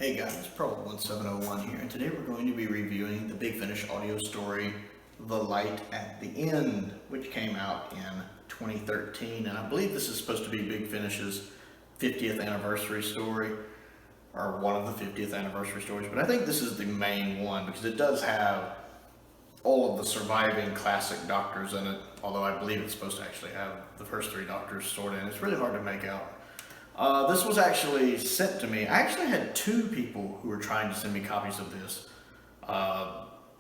Hey guys, it's Prowl 1701 here, and today we're going to be reviewing the Big Finish audio story, The Light at the End, which came out in 2013, and I believe this is supposed to be Big Finish's 50th anniversary story, or one of the 50th anniversary stories, but I think this is the main one, because it does have all of the surviving classic doctors in it, although I believe it's supposed to actually have the first three doctors stored in. It's really hard to make out. This was actually sent to me. I actually had two people who were trying to send me copies of this,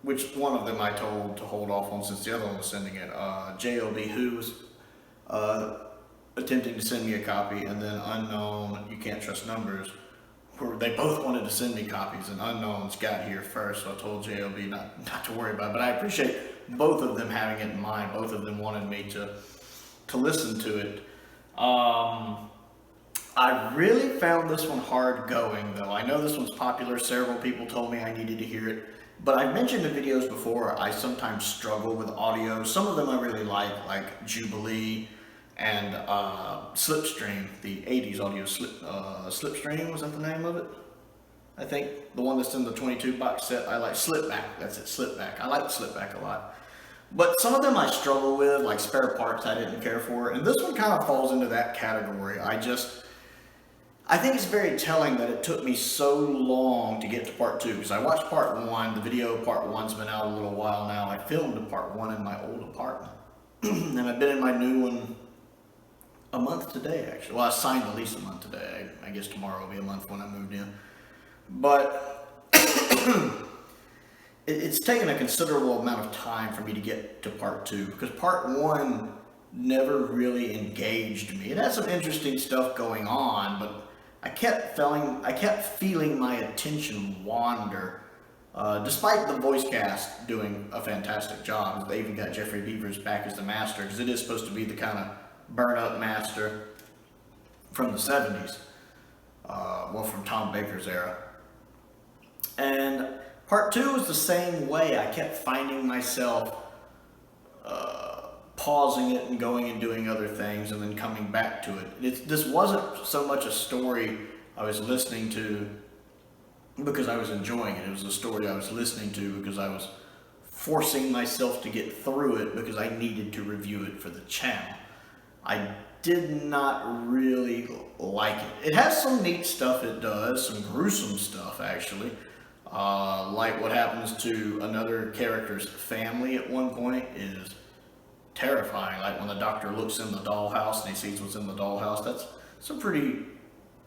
which one of them I told to hold off on since the other one was sending it. JLBWHO was attempting to send me a copy, and then Unknown, You Can't Trust Numbers, they both wanted to send me copies, and Unknown's got here first, so I told JLB not to worry about it. But I appreciate both of them having it in mind. Both of them wanted me to listen to it. I really found this one hard going, though. I know this one's popular. Several people told me I needed to hear it. But I've mentioned in videos before, I sometimes struggle with audio. Some of them I really like Jubilee and Slipstream, the 80s audio Slipstream, was that the name of it? I think the one that's in the 22 box set. I like Slipback. That's it, Slipback. I like Slipback a lot. But some of them I struggle with, like Spare Parts I didn't care for. And this one kind of falls into that category. I think it's very telling that it took me so long to get to part two, because I watched part one. The video part one's been out a little while now. I filmed part one in my old apartment. And I've been in my new one a month today, actually. Well, I signed the lease a month today. I guess tomorrow will be a month when I moved in. But it's taken a considerable amount of time for me to get to part two, because part one never really engaged me. It had some interesting stuff going on, but I kept feeling my attention wander, despite the voice cast doing a fantastic job. They even got Jeffrey Beavers back as the master, because it is supposed to be the kind of burn-up master from the 70s, well, from Tom Baker's era. And part two was the same way. I kept finding myself pausing it and going and doing other things and then coming back to it. This wasn't so much a story I was listening to because I was enjoying it. It was a story I was listening to because I was forcing myself to get through it because I needed to review it for the channel. I did not really like it. It has some neat stuff it does, some gruesome stuff actually. Like what happens to another character's family at one point is terrifying. Like when the doctor looks in the dollhouse and he sees what's in the dollhouse. That's some pretty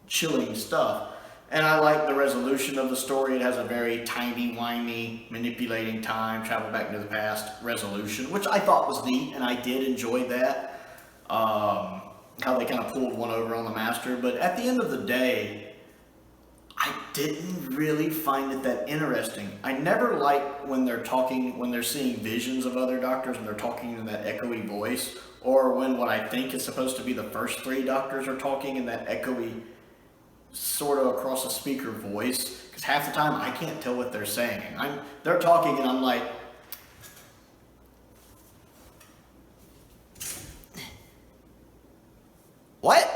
chilling stuff. And I like the resolution of the story. It has a very timey-wimey, manipulating time, travel back into the past resolution, which I thought was neat, and I did enjoy that. How they kind of pulled one over on the master. But at the end of the day, I didn't really find it that interesting. I never like when they're talking, when they're seeing visions of other doctors and they're talking in that echoey voice, or when what I think is supposed to be the first three doctors are talking in that echoey, sort of across a speaker voice, because half the time I can't tell what they're saying. They're talking and I'm like, what?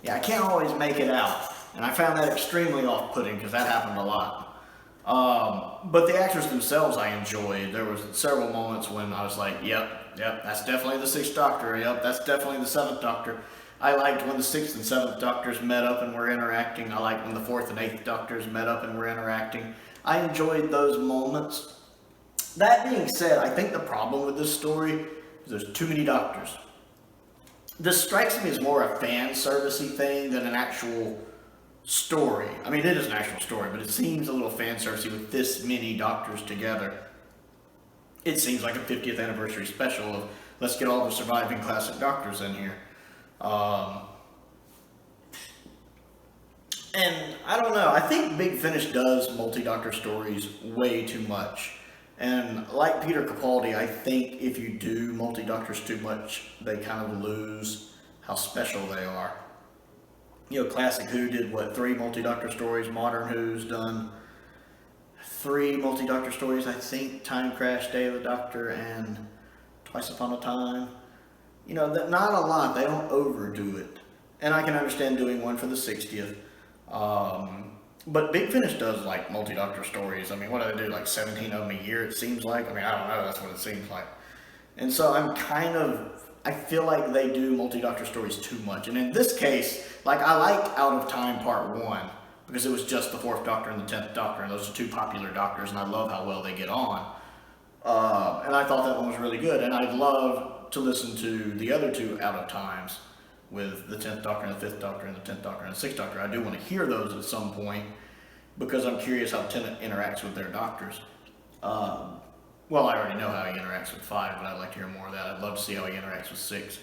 Yeah, I can't always make it out. And I found that extremely off-putting because that happened a lot. But the actors themselves I enjoyed. There was several moments when I was like, yep, that's definitely the 6th Doctor. Yep, that's definitely the 7th Doctor. I liked when the 6th and 7th Doctors met up and were interacting. I liked when the 4th and 8th Doctors met up and were interacting. I enjoyed those moments. That being said, I think the problem with this story is there's too many doctors. This strikes me as more a fan servicey thing than an actual story. I mean, it is an actual story, but it seems a little fan servicey with this many doctors together. It seems like a 50th anniversary special of let's get all the surviving classic doctors in here. And I don't know, I think Big Finish does multi-doctor stories way too much. And like Peter Capaldi, I think if you do multi-doctors too much, they kind of lose how special they are. You know, Classic Who did, what, 3 multi-doctor stories? Modern Who's done 3 multi-doctor stories, I think. Time Crash, Day of the Doctor, and Twice Upon a Time. You know, not a lot. They don't overdo it. And I can understand doing one for the 60th. But Big Finish does like multi-doctor stories. I mean, what do they do? Like 17 of them a year, it seems like. I mean, I don't know. That's what it seems like. And so I feel like they do multi-doctor stories too much. And in this case, like I liked Out of Time Part 1 because it was just the 4th Doctor and the 10th Doctor, and those are 2 popular Doctors, and I love how well they get on. And I thought that one was really good. And I'd love to listen to the other 2 Out of Times with the 10th Doctor and the 5th Doctor and the 10th Doctor and the 6th Doctor. I do want to hear those at some point because I'm curious how Tennant interacts with their Doctors. Well, I already know how he interacts with 5, but I'd like to hear more of that. I'd love to see how he interacts with 6.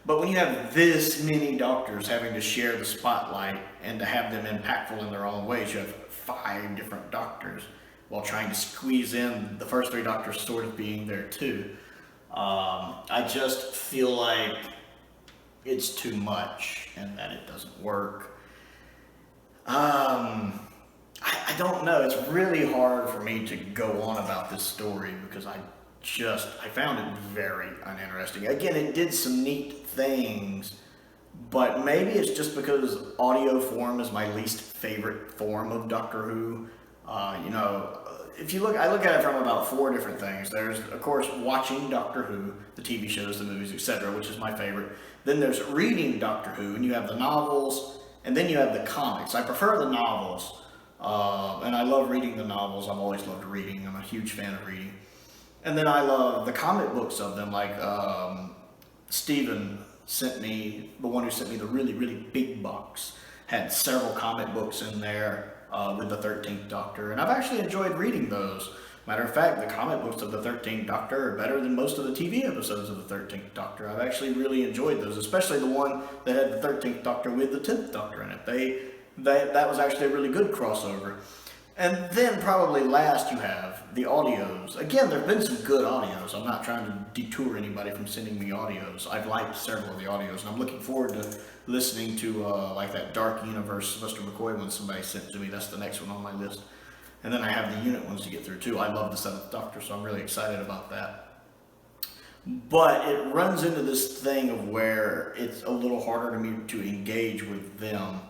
But when you have this many Doctors having to share the spotlight and to have them impactful in their own ways, you have 5 different Doctors while trying to squeeze in the first 3 Doctors sort of being there too. I just feel like it's too much and that it doesn't work. I don't know. It's really hard for me to go on about this story because I found it very uninteresting. Again, it did some neat things, but maybe it's just because audio form is my least favorite form of Doctor Who. If you look, I look at it from about 4 different things. There's, of course, watching Doctor Who, the TV shows, the movies, etc., which is my favorite. Then there's reading Doctor Who, and you have the novels, and then you have the comics. I prefer the novels. And I love reading the novels. I've always loved reading. I'm a huge fan of reading. And then I love the comic books of them. Like Steven sent me, the one who sent me the really, really big box, had several comic books in there with the 13th Doctor. And I've actually enjoyed reading those. Matter of fact, the comic books of the 13th Doctor are better than most of the TV episodes of the 13th Doctor. I've actually really enjoyed those, especially the one that had the 13th Doctor with the 10th Doctor in it. That was actually a really good crossover. And then probably last you have the audios. Again, there have been some good audios. I'm not trying to detour anybody from sending me audios. I've liked several of the audios, and I'm looking forward to listening to like that Dark Universe Sylvester McCoy one somebody sent to me. That's the next one on my list. And then I have the unit ones to get through too. I love the 7th Doctor, so I'm really excited about that. But it runs into this thing of where it's a little harder to me to engage with them